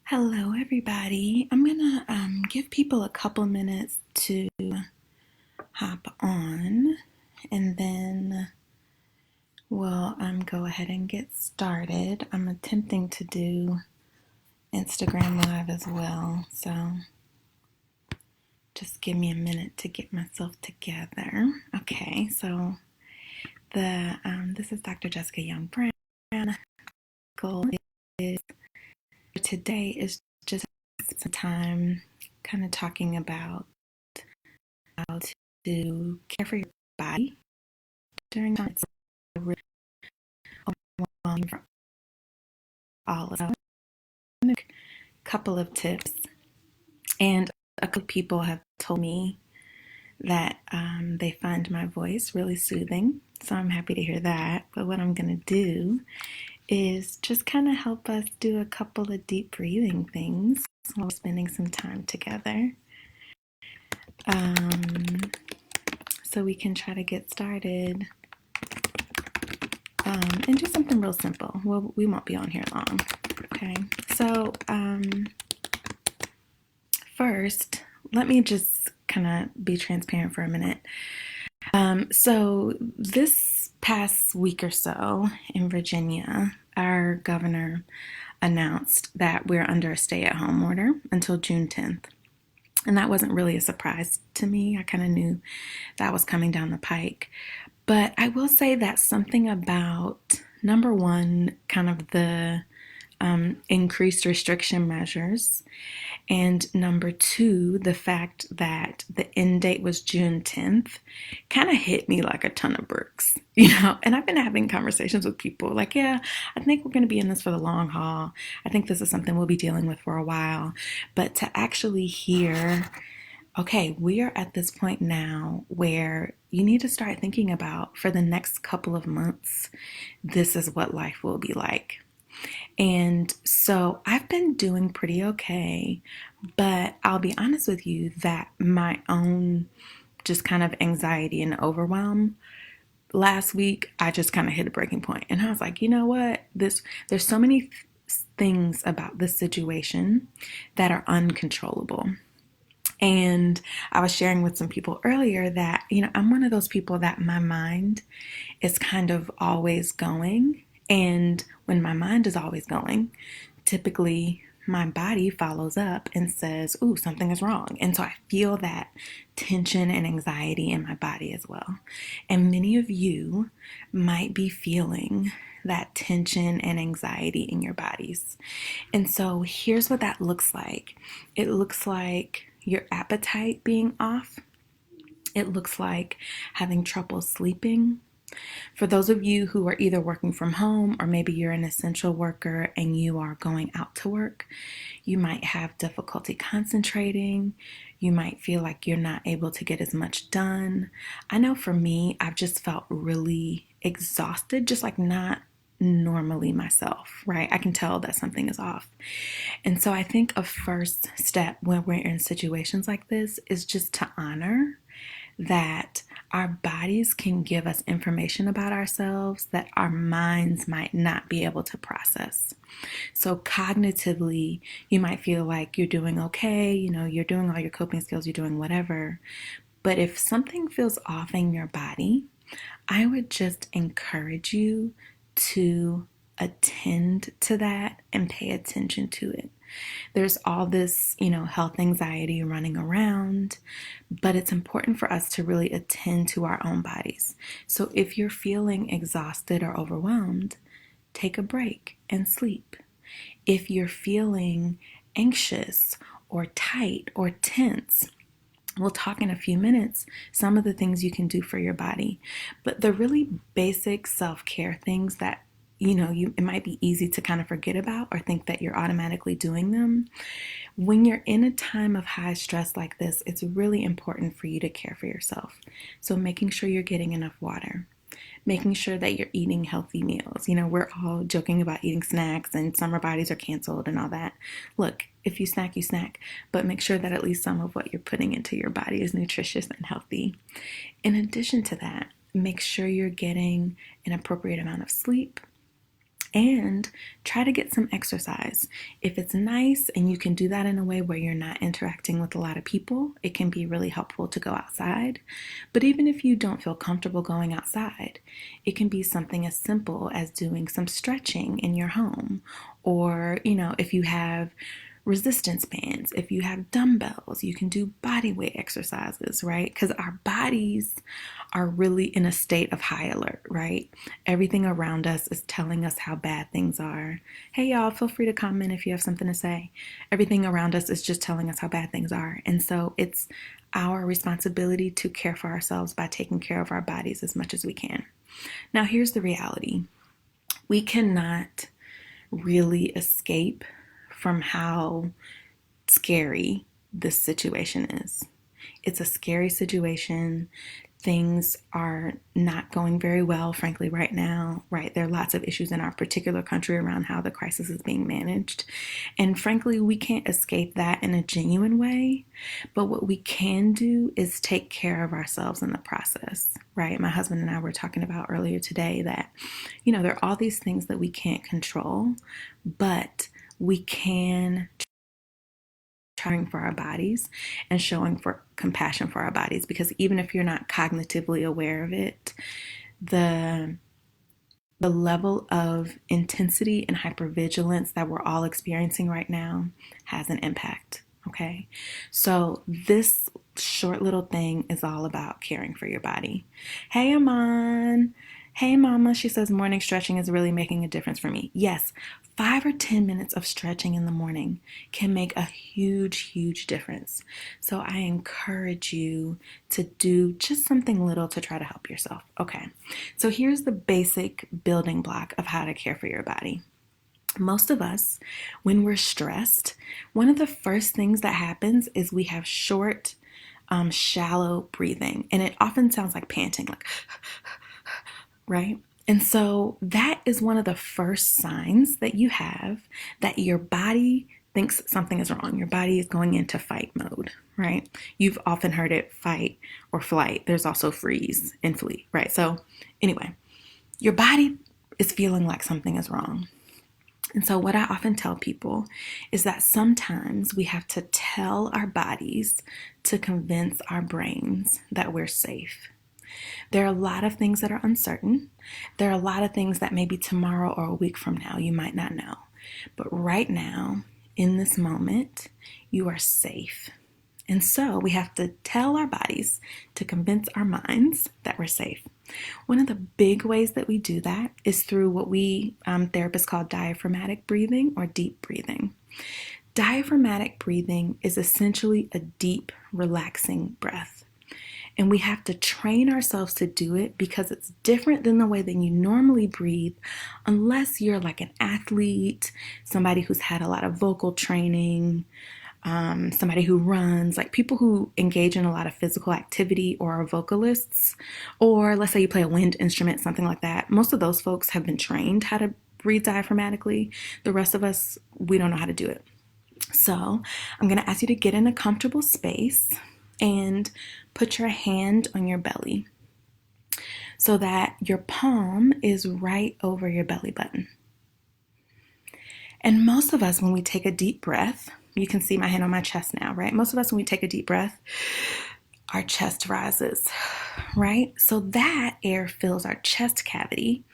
Hello, everybody. I'm gonna give people a couple minutes to hop on, and then we'll go ahead and get started. I'm attempting to do Instagram Live as well, so just give me a minute to get myself together. Okay, so the this is Dr. Jessica Young Brown. Goal is for today is just some time kind of talking about how to care for your body during times of really overwhelming for all of us. A couple of tips, and a couple of people have told me that they find my voice really soothing, so I'm happy to hear that. But what I'm going to do is just kind of help us do a couple of deep breathing things while we're spending some time together. So we can try to get started and do something real simple. Well, we won't be on here long. Okay, so first, let me just kind of be transparent for a minute. So this past week or so in Virginia, our governor announced that we're under a stay-at-home order until June 10th. And that wasn't really a surprise to me. I kind of knew that was coming down the pike. But I will say that something about, number one, kind of the increased restriction measures, and number two, the fact that the end date was June 10th kind of hit me like a ton of bricks, And I've been having conversations with people like, yeah, I think we're going to be in this for the long haul. I think this is something we'll be dealing with for a while. But to actually hear, okay, we are at this point now where you need to start thinking about for the next couple of months, this is what life will be like. And so I've been doing pretty okay, but I'll be honest with you that my own just kind of anxiety and overwhelm last week, I just kind of hit a breaking point. And I was like, you know what? There's so many things about this situation that are uncontrollable. And I was sharing with some people earlier that, I'm one of those people that my mind is kind of always going. And when my mind is always going, typically my body follows up and says, ooh, something is wrong. And so I feel that tension and anxiety in my body as well. And many of you might be feeling that tension and anxiety in your bodies. And so here's what that looks like. It looks like your appetite being off. It looks like having trouble sleeping. For those of you who are either working from home or maybe you're an essential worker and you are going out to work, you might have difficulty concentrating. You might feel like you're not able to get as much done. I know for me, I've just felt really exhausted, just like not normally myself, right? I can tell that something is off. And so I think a first step when we're in situations like this is just to honor that our bodies can give us information about ourselves that our minds might not be able to process. So cognitively, you might feel like you're doing okay, you're doing all your coping skills, you're doing whatever. But if something feels off in your body, I would just encourage you to attend to that and pay attention to it. There's all this, health anxiety running around, but it's important for us to really attend to our own bodies. So if you're feeling exhausted or overwhelmed, take a break and sleep. If you're feeling anxious or tight or tense, we'll talk in a few minutes some of the things you can do for your body. But the really basic self-care things that it might be easy to kind of forget about or think that you're automatically doing them. When you're in a time of high stress like this, it's really important for you to care for yourself. So making sure you're getting enough water, making sure that you're eating healthy meals. We're all joking about eating snacks and summer bodies are canceled and all that. Look, if you snack, you snack, but make sure that at least some of what you're putting into your body is nutritious and healthy. In addition to that, make sure you're getting an appropriate amount of sleep. And try to get some exercise. If it's nice and you can do that in a way where you're not interacting with a lot of people, it can be really helpful to go outside. But even if you don't feel comfortable going outside, it can be something as simple as doing some stretching in your home. Or, if you have resistance bands, if you have dumbbells, you can do body weight exercises, right? Because our bodies are really in a state of high alert, right? Everything around us is telling us how bad things are. Hey, y'all, feel free to comment if you have something to say. Everything around us is just telling us how bad things are. And so it's our responsibility to care for ourselves by taking care of our bodies as much as we can. Now, here's the reality. We cannot really escape from how scary this situation is. It's a scary situation. Things are not going very well, frankly, right now, right? There are lots of issues in our particular country around how the crisis is being managed. And frankly, we can't escape that in a genuine way. But what we can do is take care of ourselves in the process, right? My husband and I were talking about earlier today that, there are all these things that we can't control, but we can caring for our bodies and showing for compassion for our bodies, because even if you're not cognitively aware of it, the level of intensity and hypervigilance that we're all experiencing right now has an impact. Okay, so this short little thing is all about caring for your body. Hey, Aman. Hey, Mama. She says morning stretching is really making a difference for me. Yes, 5 or 10 minutes of stretching in the morning can make a huge difference. So I encourage you to do just something little to try to help yourself. Okay, so here's the basic building block of how to care for your body. Most of us, when we're stressed, one of the first things that happens is we have short, shallow breathing. And it often sounds like panting, like, right? And so that is one of the first signs that you have that your body thinks something is wrong. Your body is going into fight mode, right? You've often heard it fight or flight. There's also freeze and flee, right? So anyway, your body is feeling like something is wrong. And so what I often tell people is that sometimes we have to tell our bodies to convince our brains that we're safe. There are a lot of things that are uncertain. There are a lot of things that maybe tomorrow or a week from now you might not know. But right now, in this moment, you are safe. And so we have to tell our bodies to convince our minds that we're safe. One of the big ways that we do that is through what we therapists call diaphragmatic breathing or deep breathing. Diaphragmatic breathing is essentially a deep, relaxing breath. And we have to train ourselves to do it because it's different than the way that you normally breathe, unless you're like an athlete, somebody who's had a lot of vocal training, somebody who runs, like people who engage in a lot of physical activity or are vocalists, or let's say you play a wind instrument, something like that. Most of those folks have been trained how to breathe diaphragmatically. The rest of us, we don't know how to do it. So I'm going to ask you to get in a comfortable space and put your hand on your belly so that your palm is right over your belly button. And most of us, when we take a deep breath, you can see my hand on my chest now, right? Most of us, when we take a deep breath, our chest rises, right? So that air fills our chest cavity,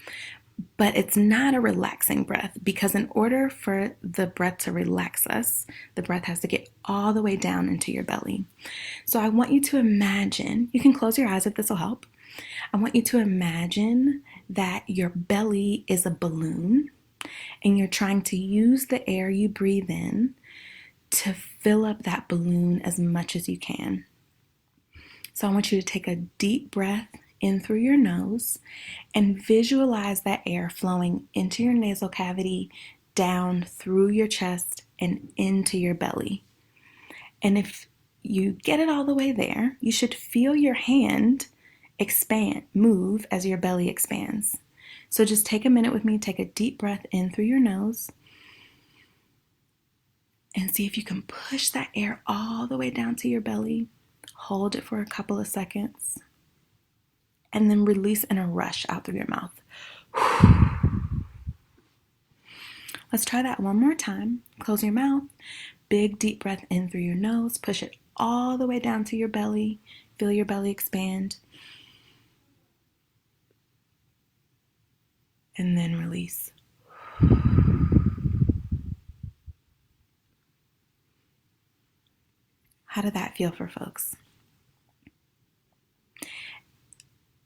but it's not a relaxing breath, because in order for the breath to relax us, the breath has to get all the way down into your belly. So I want you to imagine, you can close your eyes if this will help. I want you to imagine that your belly is a balloon and you're trying to use the air you breathe in to fill up that balloon as much as you can. So I want you to take a deep breath in through your nose and visualize that air flowing into your nasal cavity, down through your chest and into your belly. And if you get it all the way there, you should feel your hand expand, move as your belly expands. So just take a minute with me, take a deep breath in through your nose and see if you can push that air all the way down to your belly. Hold it for a couple of seconds and then release in a rush out through your mouth. Let's try that one more time. Close your mouth. Big deep breath in through your nose. Push it all the way down to your belly. Feel your belly expand. And then release. How did that feel for folks?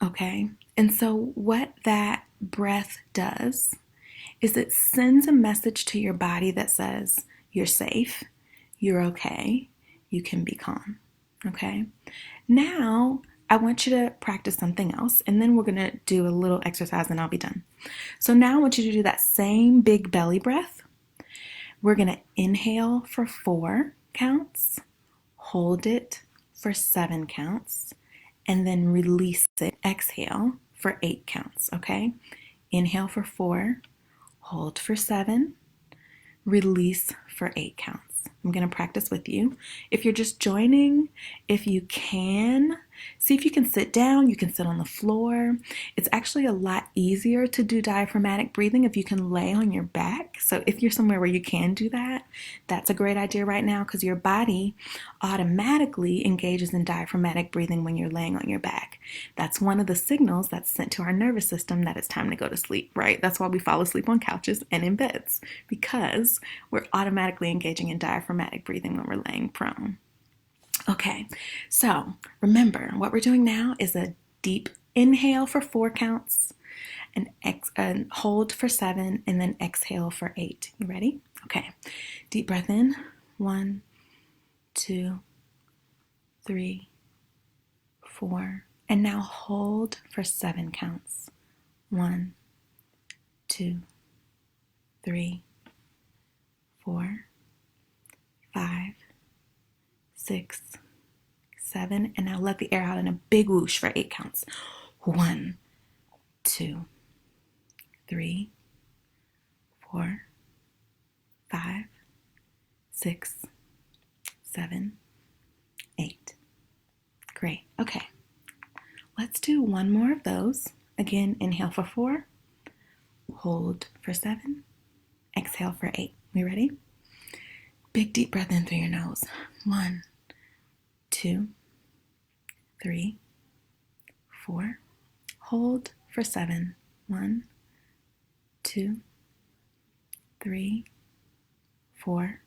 Okay, and so what that breath does is it sends a message to your body that says, you're safe, you're okay, you can be calm. Okay, now I want you to practice something else, and then we're going to do a little exercise and I'll be done. So now I want you to do that same big belly breath. We're going to inhale for 4 counts, hold it for 7 counts, and then release it. Exhale for 8 counts, okay? Inhale for 4, hold for 7, release for 8 counts. I'm going to practice with you. If you're just joining, if you can, see if you can sit down. You can sit on the floor. It's actually a lot easier to do diaphragmatic breathing if you can lay on your back. So if you're somewhere where you can do that, that's a great idea right now because your body automatically engages in diaphragmatic breathing when you're laying on your back. That's one of the signals that's sent to our nervous system that it's time to go to sleep, right? That's why we fall asleep on couches and in beds, because we're automatically engaging in diaphragmatic breathing when we're laying prone. Okay, so remember what we're doing now is a deep inhale for 4 counts, and hold for 7, and then exhale for 8. You ready? Okay, deep breath in. 1, 2, 3, 4, and now hold for 7 counts. 1, 2, 3, 4, 5, 6, 7, and now let the air out in a big whoosh for 8 counts. 1, 2, 3, 4, 5, 6, 7, 8. Great. Okay. Let's do one more of those. Again, inhale for 4, hold for 7, exhale for 8. We ready? Big deep breath in through your nose. 1, 2, 3, 4. Hold for 7. 1, 2, 3, 4,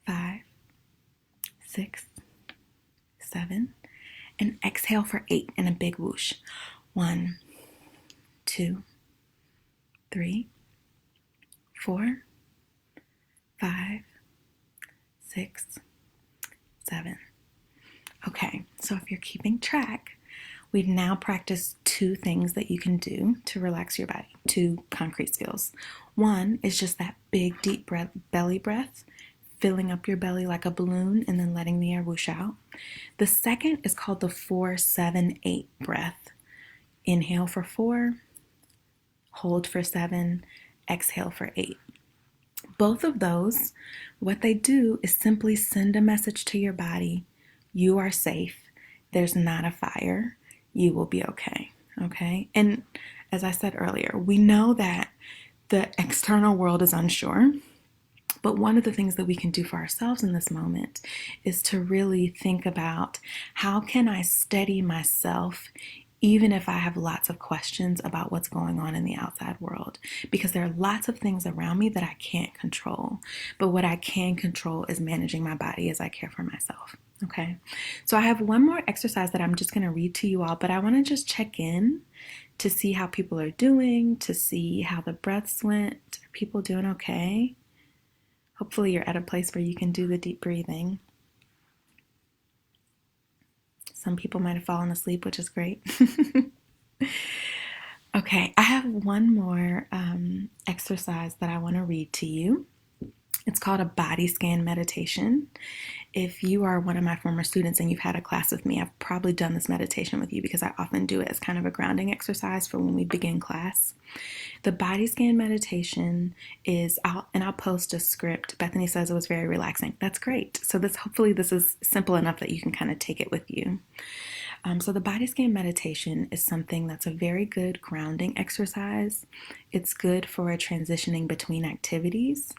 5, 6, 7. And exhale for 8 in a big whoosh. 1, 2, 3, 4, 5, 6, 7. Okay, so if you're keeping track, we've now practiced 2 things that you can do to relax your body, 2 concrete skills. One is just that big deep breath, belly breath, filling up your belly like a balloon and then letting the air whoosh out. The second is called the 4-7-8 breath. Inhale for 4, hold for 7, exhale for 8. Both of those, what they do is simply send a message to your body. You are safe. There's not a fire. You will be okay. Okay? And as I said earlier, we know that the external world is unsure. But one of the things that we can do for ourselves in this moment is to really think about, how can I steady myself even if I have lots of questions about what's going on in the outside world? Because there are lots of things around me that I can't control. But what I can control is managing my body as I care for myself. Okay, so I have one more exercise that I'm just going to read to you all, but I want to just check in to see how people are doing, to see how the breaths went. Are people doing okay? Hopefully you're at a place where you can do the deep breathing. Some people might have fallen asleep, which is great. Okay, I have one more exercise that I want to read to you. It's called a body scan meditation. If you are one of my former students and you've had a class with me, I've probably done this meditation with you because I often do it as kind of a grounding exercise for when we begin class. The body scan meditation is out, and I'll post a script. Bethany says it was very relaxing. That's great. So hopefully this is simple enough that you can kind of take it with you. So the body scan meditation is something that's a very good grounding exercise. It's good for transitioning between activities.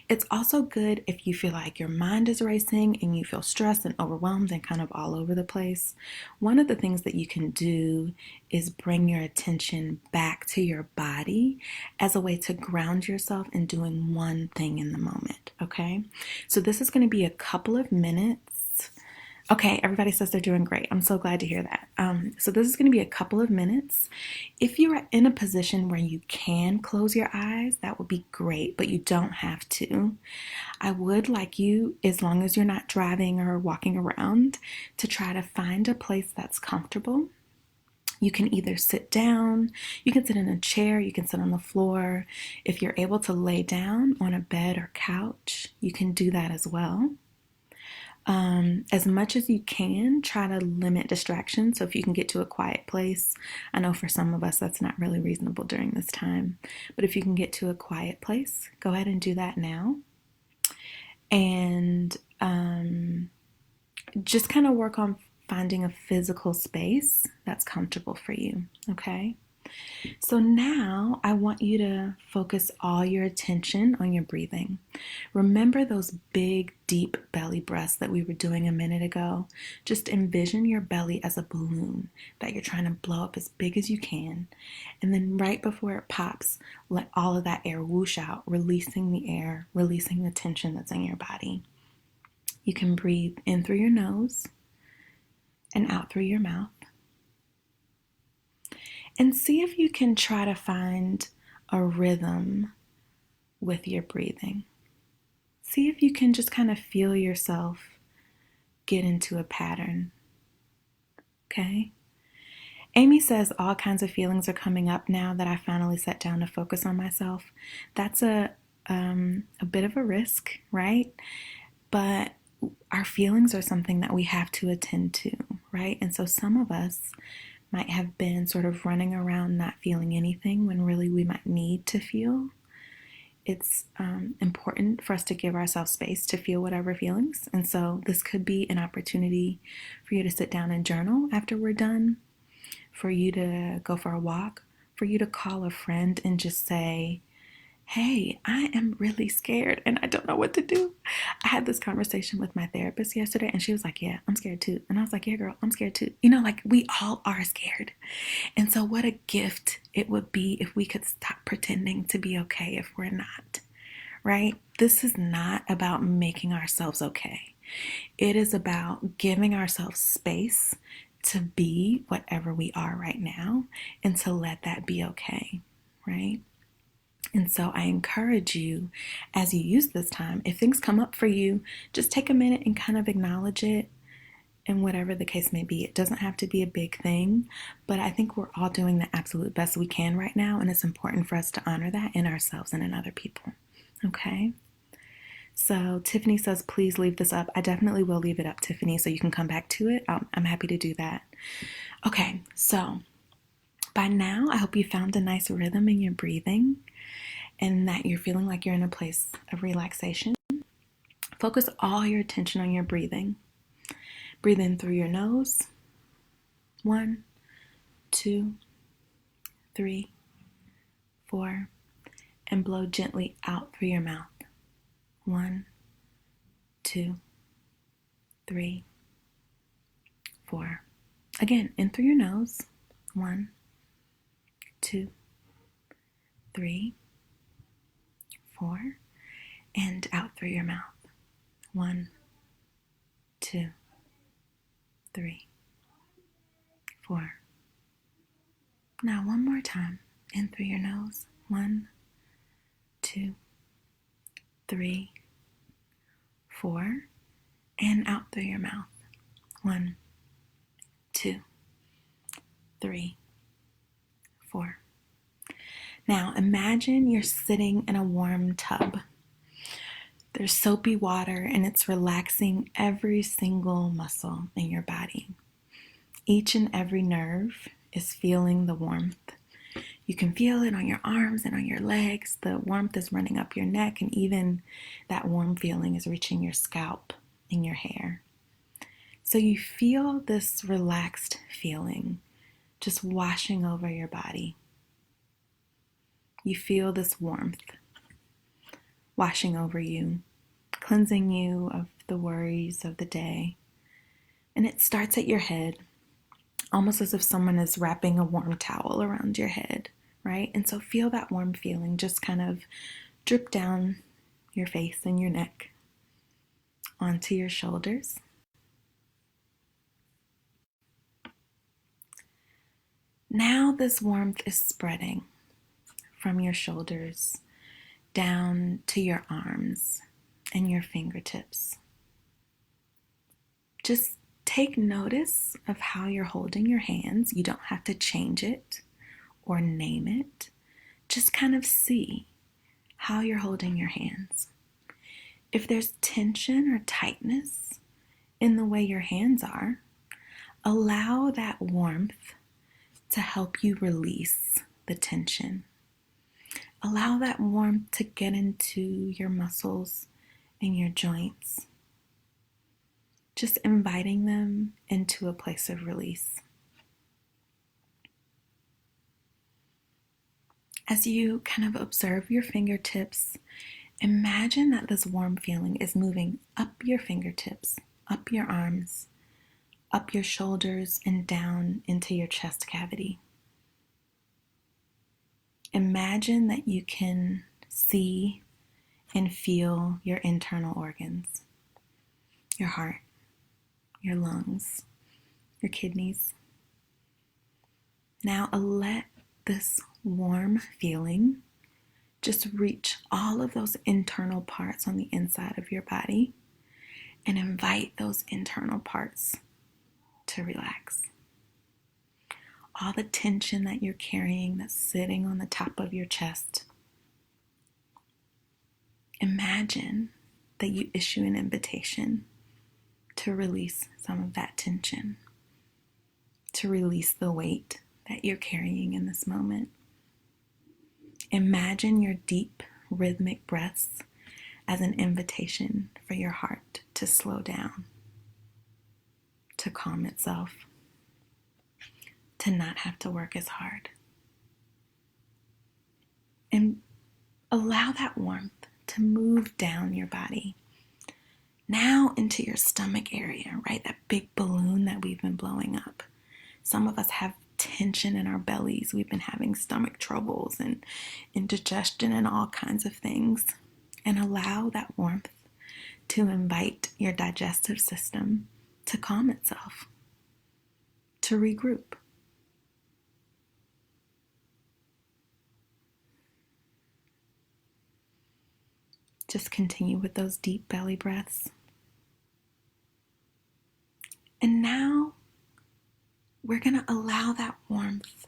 It's also good if you feel like your mind is racing and you feel stressed and overwhelmed and kind of all over the place. One of the things that you can do is bring your attention back to your body as a way to ground yourself in doing one thing in the moment, okay? So this is going to be a couple of minutes. Okay, everybody says they're doing great. I'm so glad to hear that. So this is going to be a couple of minutes. If you are in a position where you can close your eyes, that would be great, but you don't have to. I would like you, as long as you're not driving or walking around, to try to find a place that's comfortable. You can either sit down, you can sit in a chair, you can sit on the floor. If you're able to lay down on a bed or couch, you can do that as well. As much as you can, try to limit distractions. So if you can get to a quiet place, I know for some of us that's not really reasonable during this time, but if you can get to a quiet place, go ahead and do that now. And just kind of work on finding a physical space that's comfortable for you, okay? So now I want you to focus all your attention on your breathing. Remember those big, deep belly breaths that we were doing a minute ago? Just envision your belly as a balloon that you're trying to blow up as big as you can. And then right before it pops, let all of that air whoosh out, releasing the air, releasing the tension that's in your body. You can breathe in through your nose and out through your mouth. And see if you can try to find a rhythm with your breathing. See if you can just kind of feel yourself get into a pattern. Okay? Amy says all kinds of feelings are coming up now that I finally sat down to focus on myself. That's a bit of a risk, right? But our feelings are something that we have to attend to, right? And so some of us might have been sort of running around not feeling anything when really we might need to feel. It's important for us to give ourselves space to feel whatever feelings. And so this could be an opportunity for you to sit down and journal after we're done, for you to go for a walk, for you to call a friend and just say, hey, I am really scared and I don't know what to do. I had this conversation with my therapist yesterday and she was like, yeah, I'm scared too. And I was like, yeah, girl, I'm scared too. You know, like we all are scared. And so what a gift it would be if we could stop pretending to be okay if we're not, right? This is not about making ourselves okay. It is about giving ourselves space to be whatever we are right now and to let that be okay, right? And so I encourage you, as you use this time, if things come up for you, just take a minute and kind of acknowledge it, and whatever the case may be. It doesn't have to be a big thing, but I think we're all doing the absolute best we can right now, and it's important for us to honor that in ourselves and in other people. Okay? So Tiffany says, please leave this up. I definitely will leave it up, Tiffany, so you can come back to it. I'm happy to do that. Okay, so by now, I hope you found a nice rhythm in your breathing and that you're feeling like you're in a place of relaxation. Focus all your attention on your breathing. Breathe in through your nose. 1, 2, 3, 4. And blow gently out through your mouth. 1, 2, 3, 4. Again, in through your nose. 1, 2, 3, 4. And out through your mouth. 1, 2, 3, 4. Now one more time. In through your nose. 1, 2, 3, 4. And out through your mouth. 1, 2, 3, 4. Now imagine you're sitting in a warm tub. There's soapy water and it's relaxing every single muscle in your body. Each and every nerve is feeling the warmth. You can feel it on your arms and on your legs. The warmth is running up your neck, and even that warm feeling is reaching your scalp and your hair. So you feel this relaxed feeling just washing over your body. You feel this warmth washing over you, cleansing you of the worries of the day. And it starts at your head, almost as if someone is wrapping a warm towel around your head, right? And so feel that warm feeling just kind of drip down your face and your neck onto your shoulders. Now this warmth is spreading from your shoulders down to your arms and your fingertips. Just take notice of how you're holding your hands. You don't have to change it or name it. Just kind of see how you're holding your hands. If there's tension or tightness in the way your hands are, allow that warmth to help you release the tension. Allow that warmth to get into your muscles and your joints. Just inviting them into a place of release. As you kind of observe your fingertips, imagine that this warm feeling is moving up your fingertips, up your arms, up your shoulders, and down into your chest cavity. Imagine that you can see and feel your internal organs, your heart, your lungs, your kidneys. Now let this warm feeling just reach all of those internal parts on the inside of your body and invite those internal parts to relax. All the tension that you're carrying that's sitting on the top of your chest. Imagine that you issue an invitation to release some of that tension, to release the weight that you're carrying in this moment. Imagine your deep, rhythmic breaths as an invitation for your heart to slow down, to calm itself, to not have to work as hard. And allow that warmth to move down your body, now into your stomach area, right? That big balloon that we've been blowing up. Some of us have tension in our bellies. We've been having stomach troubles and indigestion and all kinds of things. And allow that warmth to invite your digestive system to calm itself, to regroup. Just continue with those deep belly breaths. And now we're going to allow that warmth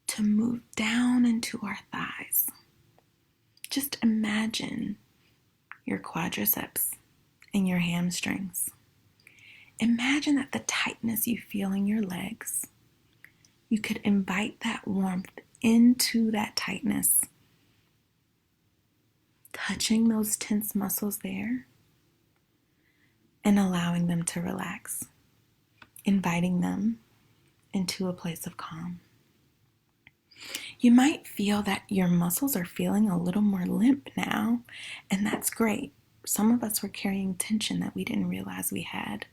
to move down into our thighs. Just imagine your quadriceps and your hamstrings. Imagine that the tightness you feel in your legs, you could invite that warmth into that tightness, touching those tense muscles there and allowing them to relax, inviting them into a place of calm. You might feel that your muscles are feeling a little more limp now, and that's great. Some of us were carrying tension that we didn't realize we had.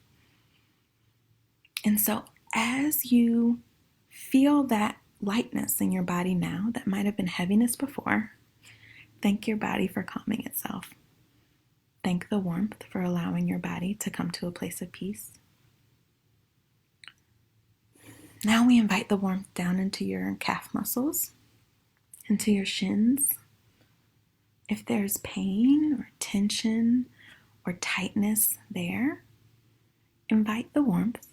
And so as you feel that lightness in your body now that might have been heaviness before, thank your body for calming itself. Thank the warmth for allowing your body to come to a place of peace. Now we invite the warmth down into your calf muscles, into your shins. If there's pain or tension or tightness there, invite the warmth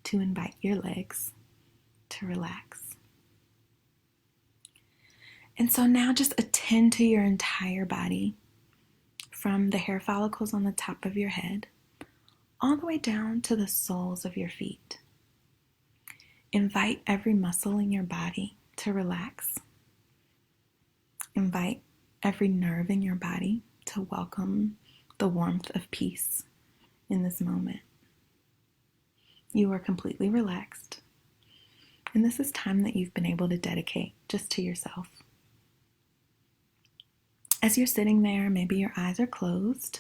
to invite your legs to relax. And so now just attend to your entire body, from the hair follicles on the top of your head, all the way down to the soles of your feet. Invite every muscle in your body to relax. Invite every nerve in your body to welcome the warmth of peace in this moment. You are completely relaxed. And this is time that you've been able to dedicate just to yourself. As you're sitting there, maybe your eyes are closed.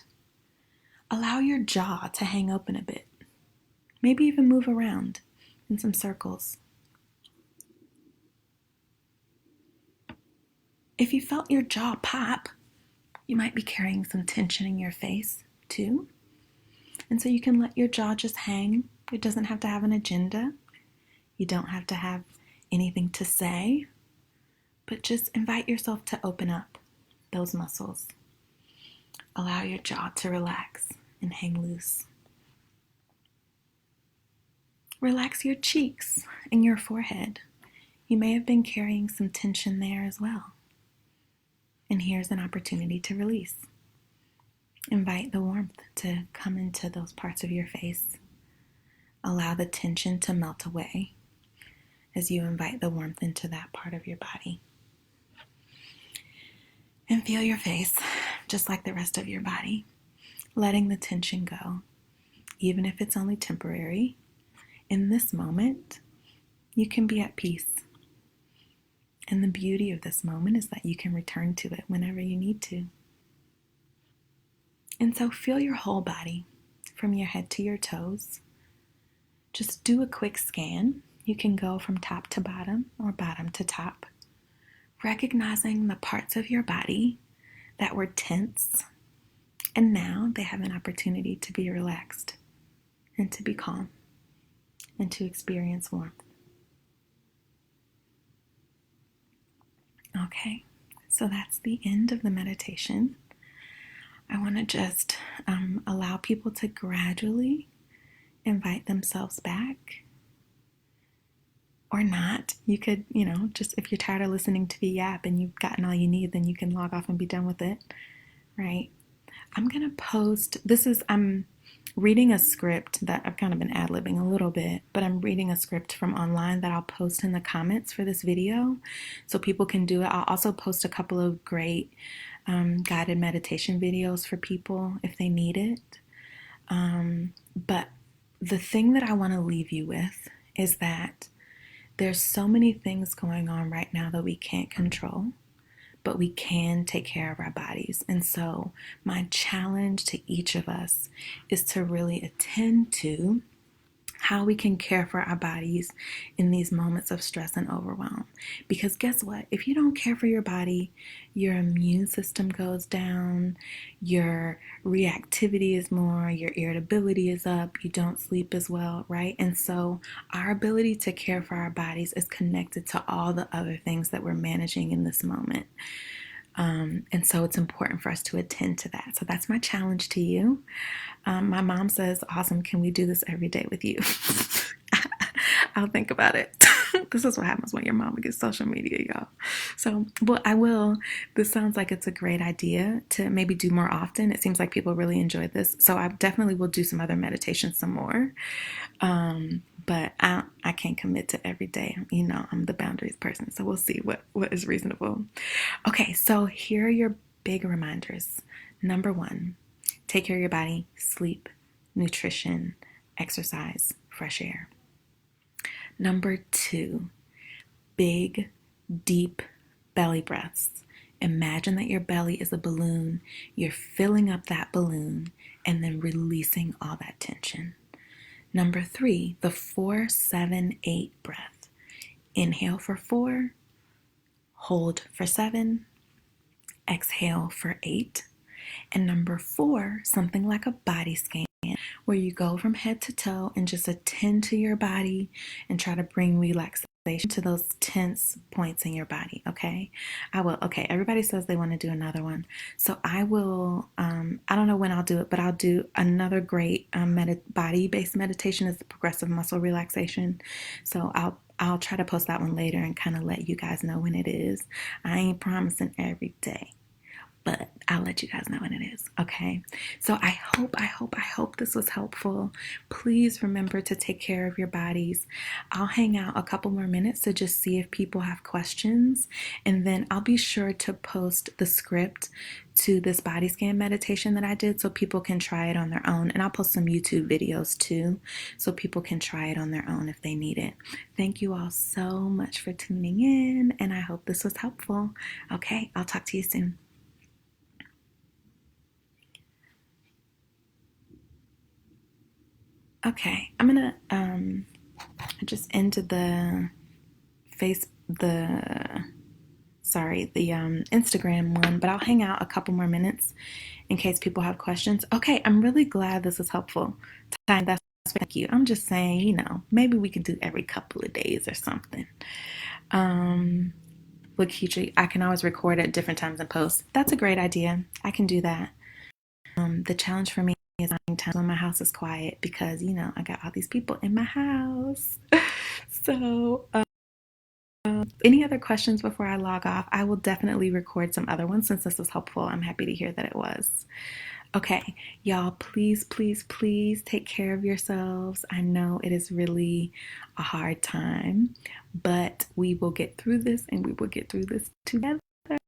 Allow your jaw to hang open a bit. Maybe even move around in some circles. If you felt your jaw pop, you might be carrying some tension in your face too. And so you can let your jaw just hang. It doesn't have to have an agenda. You don't have to have anything to say, but just invite yourself to open up those muscles. Allow your jaw to relax and hang loose. Relax your cheeks and your forehead. You may have been carrying some tension there as well. And here's an opportunity to release. Invite the warmth to come into those parts of your face. Allow the tension to melt away as you invite the warmth into that part of your body. And feel your face just like the rest of your body, letting the tension go, even if it's only temporary. In this moment, you can be at peace. And the beauty of this moment is that you can return to it whenever you need to. And so feel your whole body from your head to your toes. Just do a quick scan. You can go from top to bottom or bottom to top, recognizing the parts of your body that were tense, and now they have an opportunity to be relaxed and to be calm and to experience warmth. Okay, so that's the end of the meditation. I want to just allow people to gradually invite themselves back. Or not. You could, just if you're tired of listening to the yap and you've gotten all you need, then you can log off and be done with it, right? I'm going to post, I'm reading a script that I've kind of been ad-libbing a little bit, but I'm reading a script from online that I'll post in the comments for this video so people can do it. I'll also post a couple of great guided meditation videos for people if they need it. But the thing that I want to leave you with is that there's so many things going on right now that we can't control, but we can take care of our bodies. And so my challenge to each of us is to really attend to how we can care for our bodies in these moments of stress and overwhelm. Because guess what? If you don't care for your body, your immune system goes down, your reactivity is more, your irritability is up, you don't sleep as well, right? And so our ability to care for our bodies is connected to all the other things that we're managing in this moment. And so it's important for us to attend to that. So that's my challenge to you. My mom says, awesome, can we do this every day with you? I'll think about it. This is what happens when your mama gets social media, y'all. So, well, I will. This sounds like it's a great idea to maybe do more often. It seems like people really enjoyed this. So I definitely will do some other meditations some more. But I can't commit to every day. I'm the boundaries person. So we'll see what is reasonable. Okay, so here are your big reminders. Number 1, take care of your body, sleep, nutrition, exercise, fresh air. Number 2, big, deep belly breaths. Imagine that your belly is a balloon. You're filling up that balloon and then releasing all that tension. Number 3, the 4-7-8 breath. Inhale for 4, hold for 7, exhale for 8. And number 4, something like a body scan, where you go from head to toe and just attend to your body and try to bring relaxation to those tense points in your body. Okay, I will. Okay, everybody says they want to do another one, so I will. I don't know when I'll do it, but I'll do another great body-based meditation. Is the progressive muscle relaxation. So I'll try to post that one later and kind of let you guys know when it is. I ain't promising every day, but I'll let you guys know when it is. Okay. So I hope this was helpful. Please remember to take care of your bodies. I'll hang out a couple more minutes to just see if people have questions. And then I'll be sure to post the script to this body scan meditation that I did so people can try it on their own. And I'll post some YouTube videos too so people can try it on their own if they need it. Thank you all so much for tuning in, and I hope this was helpful. Okay, I'll talk to you soon. Okay, I'm gonna I just ended the face the sorry, the Instagram one, but I'll hang out a couple more minutes in case people have questions. Okay, I'm really glad this is helpful. That's thank you. I'm just saying, maybe we can do every couple of days or something. Look, I can always record at different times and post. That's a great idea. I can do that. The challenge for me is finding times when my house is quiet because, I got all these people in my house. So, any other questions before I log off? I will definitely record some other ones since this was helpful. I'm happy to hear that it was. Okay, y'all, please, please, please take care of yourselves. I know it is really a hard time, but we will get through this and we will get through this together.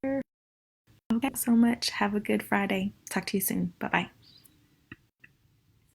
Okay, so much. Have a good Friday. Talk to you soon. Bye bye.